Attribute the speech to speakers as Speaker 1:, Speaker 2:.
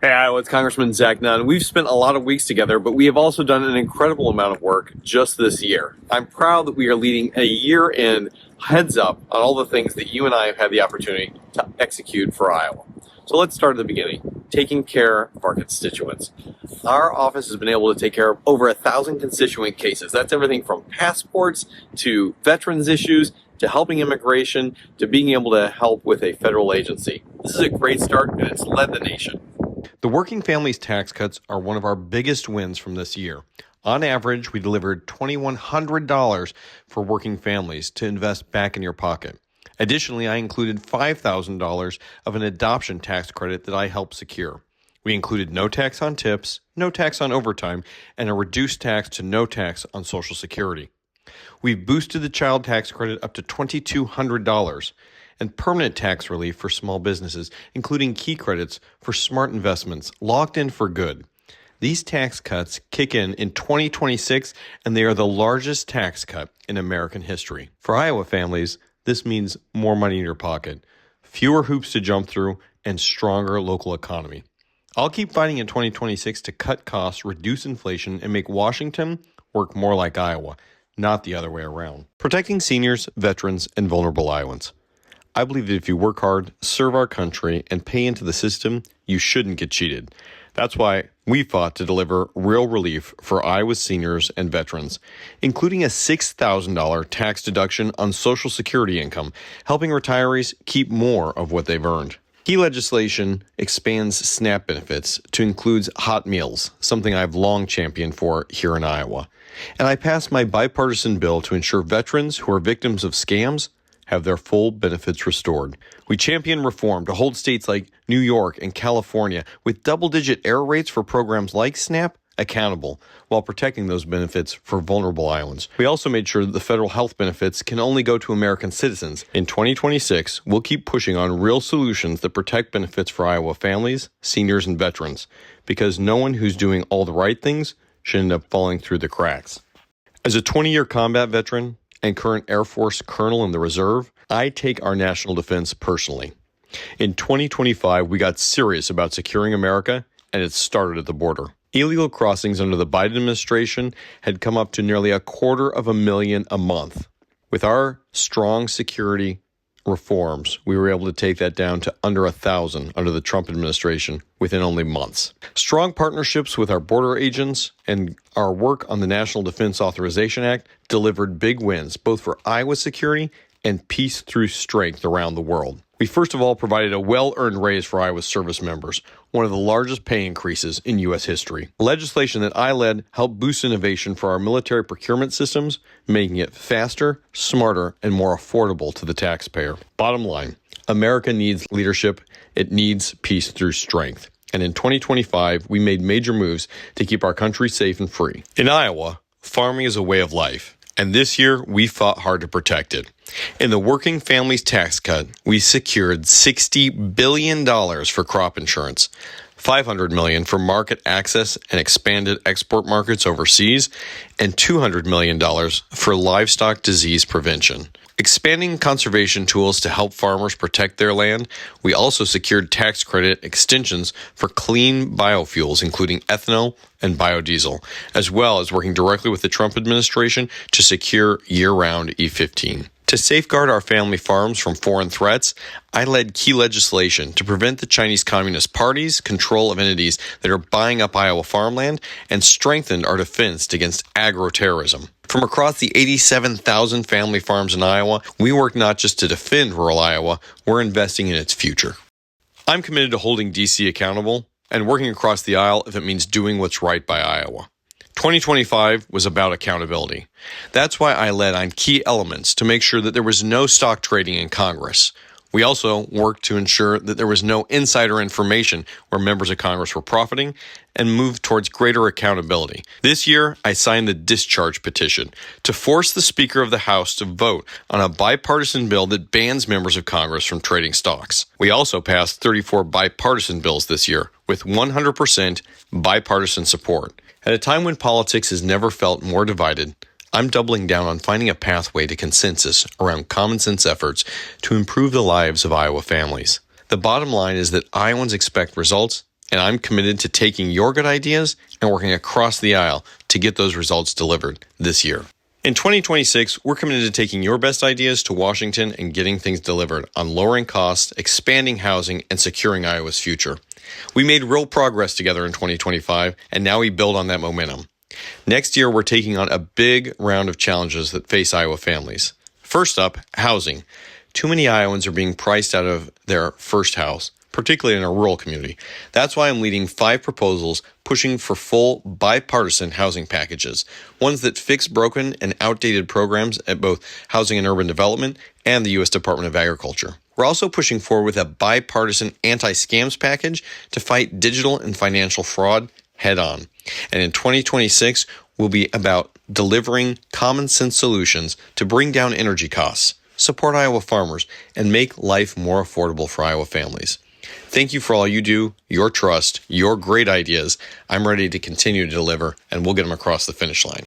Speaker 1: Hey, Iowa, it's Congressman Nunn. We've spent a lot of weeks together, but we have also done an incredible amount of work just this year. I'm proud that we are leading a year-end heads up on all the things that you and I have had the opportunity to execute for Iowa. So let's start at the beginning, taking care of our constituents. Our office has been able to take care of over 1,000 constituent cases. That's everything from passports to veterans issues to helping immigration to being able to help with a federal agency. This is a great start, and it's led the nation.
Speaker 2: The working families tax cuts are one of our biggest wins from this year. On average, we delivered $2,100 for working families to invest back in your pocket. Additionally, I included $5,000 of an adoption tax credit that I helped secure. We included no tax on tips, no tax on overtime, and a reduced tax to no tax on Social Security. We've boosted the child tax credit up to $2,200 and permanent tax relief for small businesses, including key credits for smart investments, locked in for good. These tax cuts kick in 2026, and they are the largest tax cut in American history. For Iowa families, this means more money in your pocket, fewer hoops to jump through, and stronger local economy. I'll keep fighting in 2026 to cut costs, reduce inflation, and make Washington work more like Iowa, not the other way around. Protecting seniors, veterans, and vulnerable Iowans. I believe that if you work hard, serve our country, and pay into the system, you shouldn't get cheated. That's why we fought to deliver real relief for Iowa's seniors and veterans, including a $6,000 tax deduction on Social Security income, helping retirees keep more of what they've earned. Key legislation expands SNAP benefits to include hot meals, something I've long championed for here in Iowa. And I passed my bipartisan bill to ensure veterans who are victims of scams have their full benefits restored. We champion reform to hold states like New York and California with double-digit error rates for programs like SNAP accountable while protecting those benefits for vulnerable Iowans. We also made sure that the federal health benefits can only go to American citizens. In 2026, we'll keep pushing on real solutions that protect benefits for Iowa families, seniors, and veterans, because no one who's doing all the right things should end up falling through the cracks. As a 20-year combat veteran and current Air Force colonel in the reserve, I take our national defense personally. In 2025, we got serious about securing America, and it started at the border. Illegal crossings under the Biden administration had come up to nearly 250,000 a month. With our strong security reforms, we were able to take that down to under 1,000 under the Trump administration within only months. Strong partnerships with our border agents and our work on the National Defense Authorization Act delivered big wins, both for Iowa security and peace through strength around the world. We first of all provided a well-earned raise for Iowa service members, one of the largest pay increases in U.S. history. Legislation that I led helped boost innovation for our military procurement systems, making it faster, smarter, and more affordable to the taxpayer. Bottom line, America needs leadership. It needs peace through strength. And in 2025, we made major moves to keep our country safe and free. In Iowa, farming is a way of life. And this year, we fought hard to protect it. In the Working Families Tax Cut, we secured $60 billion for crop insurance, $500 million for market access and expanded export markets overseas, and $200 million for livestock disease prevention. Expanding conservation tools to help farmers protect their land, we also secured tax credit extensions for clean biofuels, including ethanol and biodiesel, as well as working directly with the Trump administration to secure year-round E15. To safeguard our family farms from foreign threats, I led key legislation to prevent the Chinese Communist Party's control of entities that are buying up Iowa farmland and strengthened our defense against agro-terrorism. From across the 87,000 family farms in Iowa, we work not just to defend rural Iowa, we're investing in its future. I'm committed to holding D.C. accountable and working across the aisle if it means doing what's right by Iowa. 2025 was about accountability. That's why I led on key elements to make sure that there was no stock trading in Congress. We also worked to ensure that there was no insider information where members of Congress were profiting and moved towards greater accountability. This year, I signed the discharge petition to force the Speaker of the House to vote on a bipartisan bill that bans members of Congress from trading stocks. We also passed 34 bipartisan bills this year with 100% bipartisan support. At a time when politics has never felt more divided, I'm doubling down on finding a pathway to consensus around common sense efforts to improve the lives of Iowa families. The bottom line is that Iowans expect results, And I'm committed to taking your good ideas and working across the aisle to get those results delivered this year. In 2026, we're committed to taking your best ideas to Washington and getting things delivered on lowering costs, expanding housing, and securing Iowa's future. We made real progress together in 2025, and now we build on that momentum. Next year, we're taking on a big round of challenges that face Iowa families. First up, housing. Too many Iowans are being priced out of their first house, particularly in a rural community. That's why I'm leading 5 proposals pushing for full bipartisan housing packages, ones that fix broken and outdated programs at both Housing and Urban Development and the U.S. Department of Agriculture. We're also pushing forward with a bipartisan anti-scams package to fight digital and financial fraud head on. And in 2026, will be about delivering common sense solutions to bring down energy costs, support Iowa farmers, and make life more affordable for Iowa families. Thank you for all you do, your trust, your great ideas. I'm ready to continue to deliver, and we'll get them across the finish line.